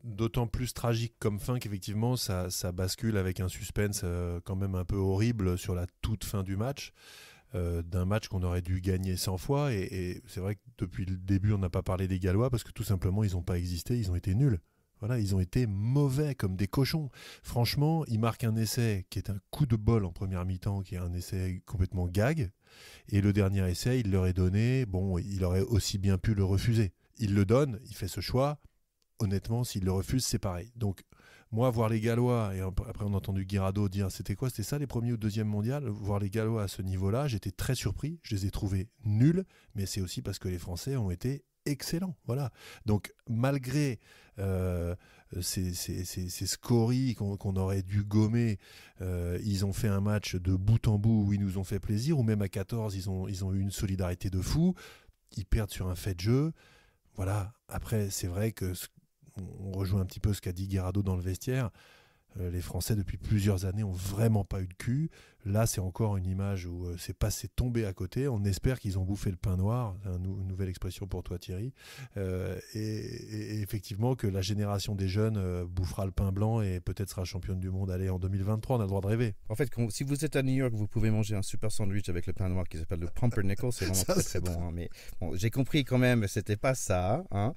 d'autant plus tragique comme fin qu'effectivement ça bascule avec un suspense quand même un peu horrible sur la toute fin du match. D'un match qu'on aurait dû gagner 100 fois et c'est vrai que depuis le début on n'a pas parlé des Gallois parce que tout simplement ils n'ont pas existé, ils ont été nuls. Voilà, ils ont été mauvais comme des cochons. Franchement, ils marquent un essai qui est un coup de bol en première mi-temps, qui est un essai complètement gag. Et le dernier essai, il leur est donné. Bon, il aurait aussi bien pu le refuser. Il le donne, il fait ce choix. Honnêtement, s'il le refuse, c'est pareil. Donc, moi, voir les Gallois, et après on a entendu Guirado dire c'était ça les premiers ou deuxième mondial, voir les Gallois à ce niveau-là, j'étais très surpris. Je les ai trouvés nuls, mais c'est aussi parce que les Français ont été excellent, voilà. Donc malgré ces scories qu'on aurait dû gommer, ils ont fait un match de bout en bout où ils nous ont fait plaisir, ou même à 14 ils ont eu une solidarité de fou. Ils perdent sur un fait de jeu, voilà. Après c'est vrai que on rejoint un petit peu ce qu'a dit Guirado dans le vestiaire. Les Français depuis plusieurs années ont vraiment pas eu de cul. Là c'est encore une image où c'est tombé à côté. On espère qu'ils ont bouffé le pain noir, une nouvelle expression pour toi Thierry, et effectivement que la génération des jeunes bouffera le pain blanc et peut-être sera championne du monde. Allez, en 2023 on a le droit de rêver. En fait si vous êtes à New York, vous pouvez manger un super sandwich avec le pain noir qui s'appelle le pumpernickel, c'est vraiment très très bon, hein. Mais bon, j'ai compris quand même, c'était pas ça, hein.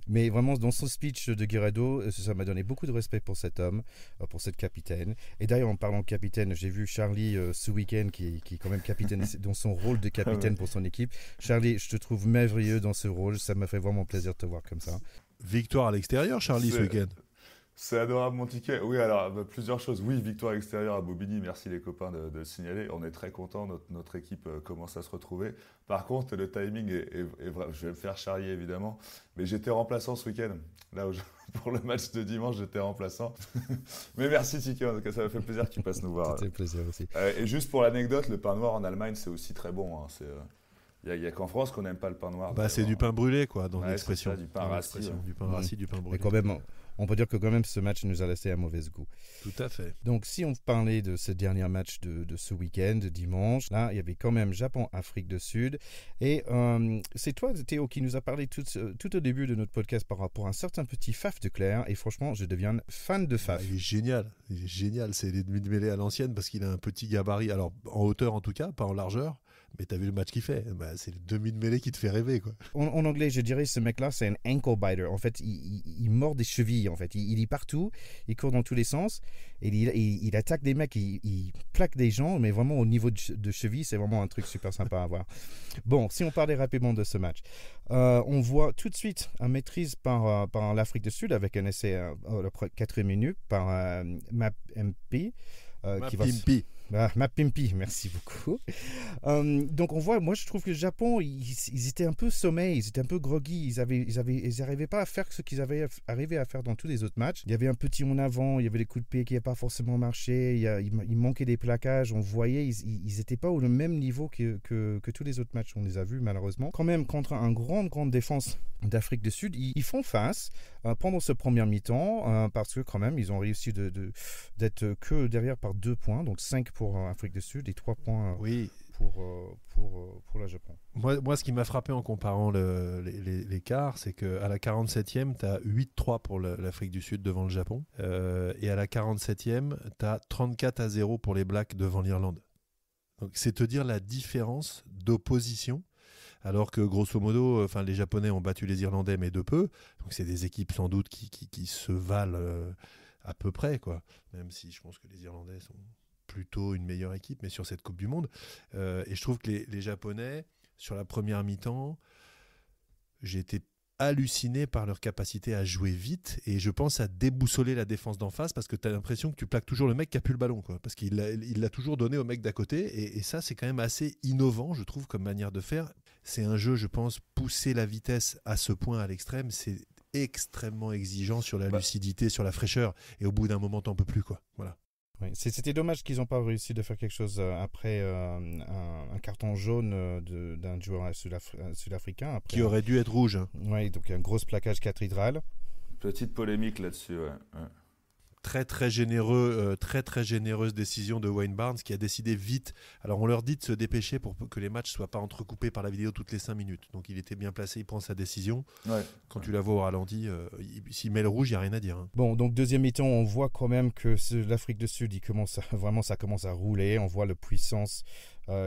Mais vraiment, dans son speech de Guirado, ça m'a donné beaucoup de respect pour cet homme, pour cette capitaine. Et d'ailleurs, en parlant de capitaine, j'ai vu Charlie ce week-end, qui est quand même capitaine dans son rôle de capitaine pour son équipe. Charlie, je te trouve merveilleux dans ce rôle. Ça m'a fait vraiment plaisir de te voir comme ça. Victoire à l'extérieur, Charlie, ce week-end. C'est adorable mon ticket. Oui, alors plusieurs choses. Oui, victoire extérieure à Bobigny, merci les copains de le signaler. On est très contents, notre équipe commence à se retrouver. Par contre, le timing est vrai. Je vais me faire charrier évidemment, mais j'étais remplaçant ce week-end. Là où pour le match de dimanche, j'étais remplaçant. Mais merci Ticket, en tout cas ça m'a fait plaisir que tu passes nous voir. C'était plaisir aussi. Et juste pour l'anecdote, le pain noir en Allemagne, c'est aussi très bon, hein. Il n'y a qu'en France qu'on n'aime pas le pain noir. C'est du pain brûlé, quoi, dans l'expression. C'est ça, du pain rassis. Du pain rassis, du pain brûlé. Mais quand même, on peut dire que quand même ce match nous a laissé un mauvais goût. Tout à fait. Donc si on parlait de ce dernier match de ce week-end, dimanche, là il y avait quand même Japon-Afrique du Sud. Et c'est toi Théo qui nous a parlé tout au début de notre podcast par rapport à un certain petit Faf de Clerc. Et franchement, je deviens fan de Faf. Il est génial. C'est les demi de mêlée à l'ancienne parce qu'il a un petit gabarit, alors en hauteur en tout cas, pas en largeur. Mais t'as vu le match qu'il fait, c'est le demi de mêlée qui te fait rêver, quoi. En anglais, je dirais, ce mec-là, c'est un ankle biter. En fait, il mord des chevilles, en fait. Il est partout, il court dans tous les sens, et il attaque des mecs, il plaque des gens, mais vraiment au niveau de cheville, c'est vraiment un truc super sympa à voir. Bon, si on parlait rapidement de ce match, on voit tout de suite une maîtrise par l'Afrique du Sud avec un essai à la 4e minute par MapMP. Mapimpi, merci beaucoup. Donc on voit, moi je trouve que le Japon, ils étaient un peu sommeil, ils étaient un peu groggy, ils n'arrivaient pas à faire ce qu'ils avaient arrivé à faire dans tous les autres matchs. Il y avait un petit en avant, il y avait des coups de pied qui n'avaient pas forcément marché, il manquait des plaquages, on voyait, ils n'étaient pas au même niveau que tous les autres matchs, on les a vus malheureusement. Quand même, contre une grande défense d'Afrique du Sud, ils font face pendant ce premier mi-temps, parce que quand même, ils ont réussi d'être que derrière par 2 points, donc 5 pour Afrique du Sud et 3 points pour le Japon. Moi, ce qui m'a frappé en comparant l'écart, c'est qu'à la 47e, tu as 8-3 pour l'Afrique du Sud devant le Japon. Et à la 47e, tu as 34-0 pour les Blacks devant l'Irlande. Donc, c'est te dire la différence d'opposition. Alors que grosso modo, les Japonais ont battu les Irlandais, mais de peu. Donc c'est des équipes sans doute qui se valent à peu près, quoi. Même si je pense que les Irlandais sont plutôt une meilleure équipe, mais sur cette Coupe du Monde. Et je trouve que les Japonais, sur la première mi-temps, j'ai été halluciné par leur capacité à jouer vite, et je pense à déboussoler la défense d'en face, parce que tu as l'impression que tu plaques toujours le mec qui a plus le ballon, quoi, parce qu'il l'a toujours donné au mec d'à côté, et ça c'est quand même assez innovant, je trouve, comme manière de faire. C'est un jeu, je pense, pousser la vitesse à ce point à l'extrême, c'est extrêmement exigeant sur la lucidité, sur la fraîcheur, et au bout d'un moment t'en peux plus, quoi. Voilà. Oui, c'était dommage qu'ils n'ont pas réussi de faire quelque chose après un carton jaune d'un joueur sud-africain. Après, qui aurait dû être rouge. Hein. Oui, donc un gros plaquage cathédrale. Petite polémique là-dessus, ouais. Très très généreux, très généreuse décision de Wayne Barnes qui a décidé vite. Alors on leur dit de se dépêcher pour que les matchs soient pas entrecoupés par la vidéo toutes les 5 minutes. Donc il était bien placé, il prend sa décision. Ouais. Quand tu la vois au ralenti, s'il met le rouge, il n'y a rien à dire. Hein. Bon, donc deuxième mi-temps, on voit quand même que l'Afrique du Sud, ça commence à rouler. On voit la puissance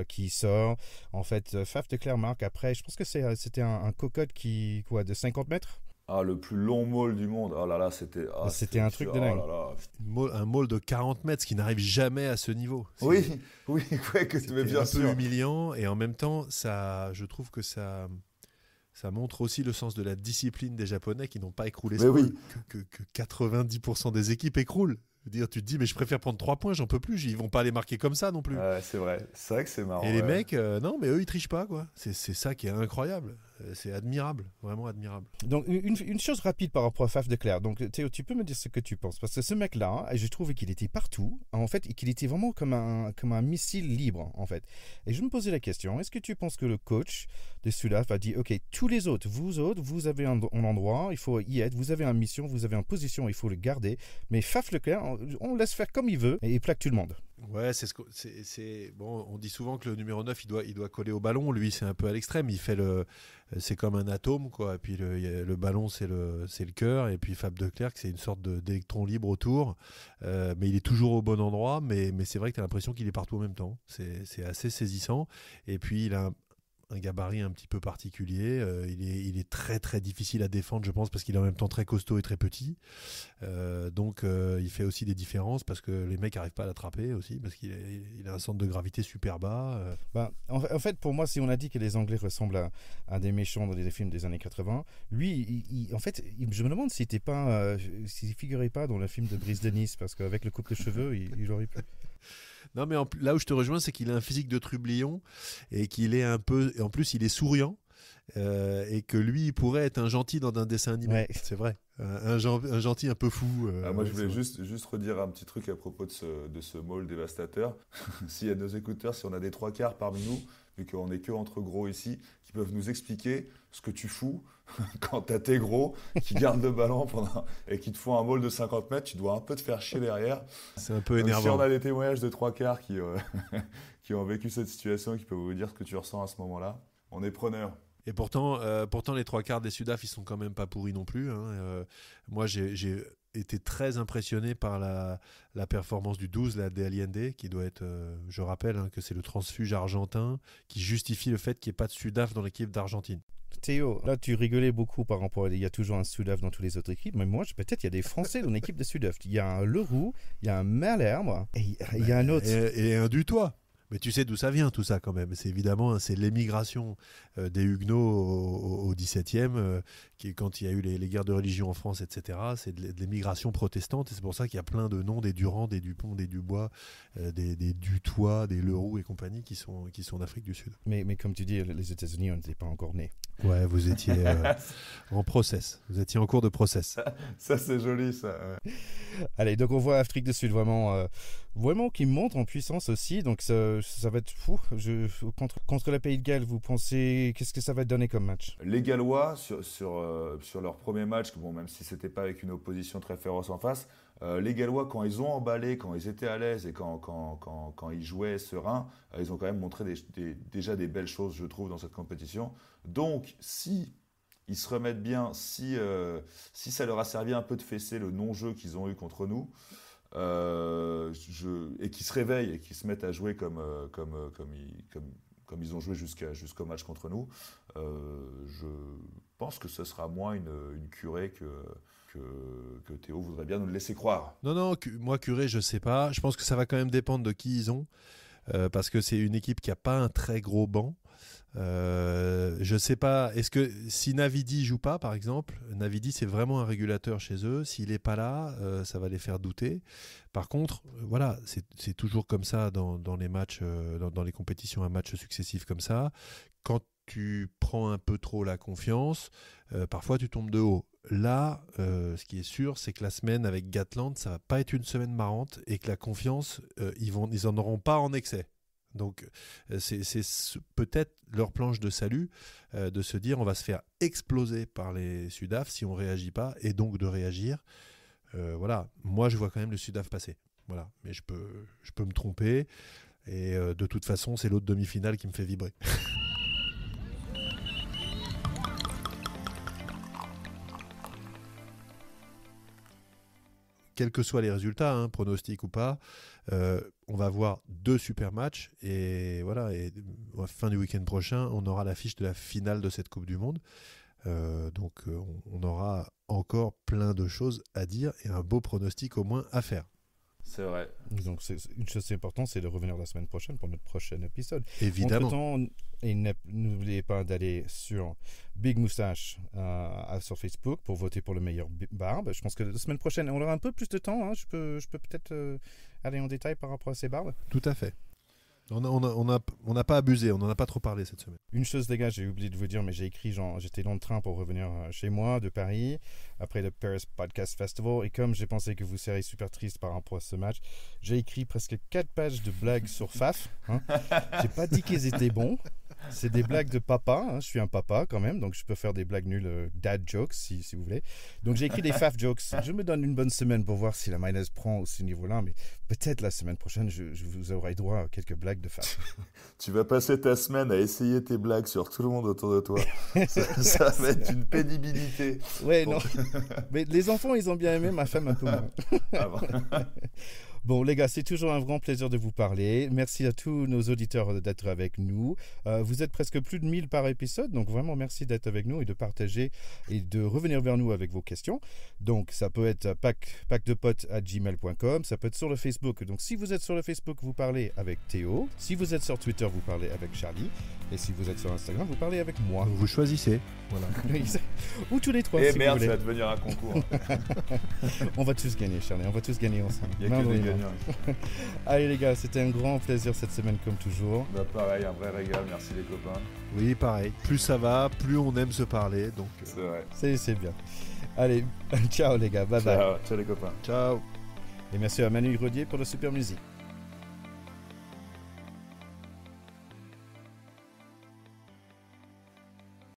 qui sort. En fait, Faf de Clerc marque après. Je pense que c'était un cocotte de 50 mètres. Ah, le plus long maul du monde. Oh là là, c'était un truc de dingue. Un maul de 40 mètres, ce qui n'arrive jamais à ce niveau. Oui, que tu mets bien sûr. C'est un peu humiliant, et en même temps, je trouve que ça montre aussi le sens de la discipline des Japonais qui n'ont pas écroulé ce maul, que 90% des équipes écroulent. Tu te dis, mais je préfère prendre 3 points, j'en peux plus, ils vont pas les marquer comme ça non plus. Ouais, c'est vrai que c'est marrant. Et les mecs, non, mais eux ils trichent pas, quoi. C'est ça qui est incroyable, c'est admirable, vraiment admirable. Donc une chose rapide par rapport à Faf de Clerc, donc Théo, tu peux me dire ce que tu penses, parce que ce mec-là, je trouvais qu'il était partout, en fait, et qu'il était vraiment comme un missile libre, en fait. Et je me posais la question, est-ce que tu penses que le coach de Sudaf a dit, ok, tous les autres, vous avez un endroit, il faut y être, vous avez une mission, vous avez une position, il faut le garder, mais Faf de Clerc, on laisse faire comme il veut et il plaque tout le monde. Ouais, bon, on dit souvent que le numéro 9 il doit coller au ballon. Lui, c'est un peu à l'extrême, c'est comme un atome, quoi. Et puis le ballon, c'est le cœur, et puis Faf de Clerc, c'est une sorte d'électron libre autour, mais il est toujours au bon endroit, mais c'est vrai que tu as l'impression qu'il est partout en même temps. C'est assez saisissant, et puis il a un gabarit un petit peu particulier, il est très très difficile à défendre, je pense, parce qu'il est en même temps très costaud et très petit, donc il fait aussi des différences, parce que les mecs n'arrivent pas à l'attraper aussi, parce qu'il a un centre de gravité super bas. En fait, pour moi, si on a dit que les Anglais ressemblent à des méchants dans des films des années 80, lui, je me demande s'il figurait pas dans le film de Brice de Nice, parce qu'avec le coupe de cheveux, il aurait pu... Non, mais là où je te rejoins, c'est qu'il a un physique de trublion, et qu'il est et en plus il est souriant, et que lui il pourrait être un gentil dans un dessin animé. Ouais. C'est vrai, un gentil un peu fou. Moi je voulais juste redire un petit truc à propos de ce maul dévastateur. S'il y a nos écouteurs, si on a des 3/4 parmi nous, vu qu'on n'est que entre gros ici, qui peuvent nous expliquer ce que tu fous quand t'as tes gros qui gardent le ballon et qui te font un maul de 50 mètres, tu dois un peu te faire chier derrière. C'est un peu énervant. Si on a des témoignages de 3/4 qui ont vécu cette situation, qui peuvent vous dire ce que tu ressens à ce moment-là, on est preneur. Et pourtant les 3/4 des Sudaf, ils sont quand même pas pourris non plus. Hein. Moi, j'ai été très impressionné par la performance du 12, la de Allende, qui doit être, je rappelle que c'est le transfuge argentin qui justifie le fait qu'il n'y ait pas de Sudaf dans l'équipe d'Argentine. Théo, là tu rigolais beaucoup par rapport à il y a toujours un Sudaf dans toutes les autres équipes, mais moi peut-être il y a des Français dans l'équipe de Sudaf. Il y a un Leroux, il y a un Malherbe et il y a un autre. Et un Dutoit. Mais tu sais d'où ça vient tout ça quand même. C'est évidemment c'est l'émigration des Huguenots au XVIIe, quand il y a eu les guerres de religion en France, etc. C'est de l'émigration protestante et c'est pour ça qu'il y a plein de noms, des Durand, des Dupont, des Dubois, des Dutoit, des Leroux et compagnie qui sont en Afrique du Sud. Mais comme tu dis, les États-Unis, on n'était pas encore nés. Ouais, vous étiez en process. Vous étiez en cours de process. Ça c'est joli ça. Ouais. Allez, donc on voit Afrique du Sud vraiment qui monte en puissance aussi. Donc ça va être fou. Contre le Pays de Galles, vous pensez qu'est-ce que ça va donner comme match? Les Gallois sur leur premier match, bon, même si c'était pas avec une opposition très féroce en face, les Gallois quand ils ont emballé, quand ils étaient à l'aise et quand ils jouaient serein, ils ont quand même montré déjà des belles choses, je trouve, dans cette compétition. Donc si ils se remettent bien, si ça leur a servi un peu de fesser le non-jeu qu'ils ont eu contre nous, et qu'ils se réveillent et qu'ils se mettent à jouer comme ils ont joué jusqu'au match contre nous, je pense que ce sera moins une curée que Théo voudrait bien nous le laisser croire. Non, moi curée, je sais pas. Je pense que ça va quand même dépendre de qui ils ont, parce que c'est une équipe qui n'a pas un très gros banc. Je sais pas, est-ce que si Navidi joue pas par exemple, Navidi c'est vraiment un régulateur chez eux, s'il est pas là, ça va les faire douter. Par contre, voilà, c'est toujours comme ça dans les matchs, dans les compétitions à matchs successifs comme ça. Quand tu prends un peu trop la confiance, parfois tu tombes de haut. Là, ce qui est sûr, c'est que la semaine avec Gatland, ça va pas être une semaine marrante et que la confiance, ils en auront pas en excès. Donc c'est peut-être leur planche de salut, de se dire on va se faire exploser par les Sudaf si on ne réagit pas, et donc de réagir. Voilà, moi je vois quand même le Sudaf passer. Voilà, mais je peux me tromper, et de toute façon c'est l'autre demi-finale qui me fait vibrer. Quels que soient les résultats, pronostics ou pas, on va avoir 2 super matchs et voilà. Et à la fin du week-end prochain, on aura l'affiche de la finale de cette Coupe du Monde. Donc, on aura encore plein de choses à dire et un beau pronostic au moins à faire. C'est vrai. Donc, une chose importante, c'est de revenir la semaine prochaine pour notre prochain épisode. Évidemment. Entre-temps, et n'oubliez pas d'aller sur Big Moustache sur Facebook pour voter pour le meilleur barbe. Je pense que la semaine prochaine, on aura un peu plus de temps. Je peux peut-être aller en détail par rapport à ces barbes. Tout à fait. On n'a pas abusé, on n'en a pas trop parlé cette semaine. Une chose, les gars, j'ai oublié de vous dire, mais j'étais dans le train pour revenir chez moi de Paris, après le Paris Podcast Festival, et comme j'ai pensé que vous seriez super triste par rapport à ce match, j'ai écrit presque 4 pages de blagues sur Faf. J'ai pas dit qu'ils étaient bons. C'est des blagues de papa, je suis un papa quand même, donc je peux faire des blagues nulles, dad jokes si vous voulez. Donc j'ai écrit des Faf jokes. Je me donne une bonne semaine pour voir si la mayonnaise prend à ce niveau-là, mais peut-être la semaine prochaine, je vous aurai droit à quelques blagues de Faf. Tu vas passer ta semaine à essayer tes blagues sur tout le monde autour de toi. ça va être une pénibilité. Ouais, non. Mais les enfants, ils ont bien aimé, ma femme un peu moins. Ah bon. Bon, les gars, c'est toujours un grand plaisir de vous parler. Merci à tous nos auditeurs d'être avec nous. Vous êtes presque plus de 1000 par épisode, donc vraiment merci d'être avec nous et de partager et de revenir vers nous avec vos questions. Donc, ça peut être packdepotes@gmail.com, ça peut être sur le Facebook. Donc, si vous êtes sur le Facebook, vous parlez avec Théo. Si vous êtes sur Twitter, vous parlez avec Charlie. Et si vous êtes sur Instagram, vous parlez avec moi. Vous choisissez. Voilà. Ou tous les trois. Et si merde, vous voulez. ça va devenir un concours. On va tous gagner, Charlie. On va tous gagner ensemble. Il n'y a que des gagnants. Allez les gars, c'était un grand plaisir cette semaine comme toujours. Bah pareil, un vrai régal, merci les copains. Oui, pareil. Plus ça va, plus on aime se parler. Donc, c'est vrai. C'est bien. Allez, ciao les gars, bye bye. Ciao les copains. Ciao. Et merci à Manu Rodier pour la super musique.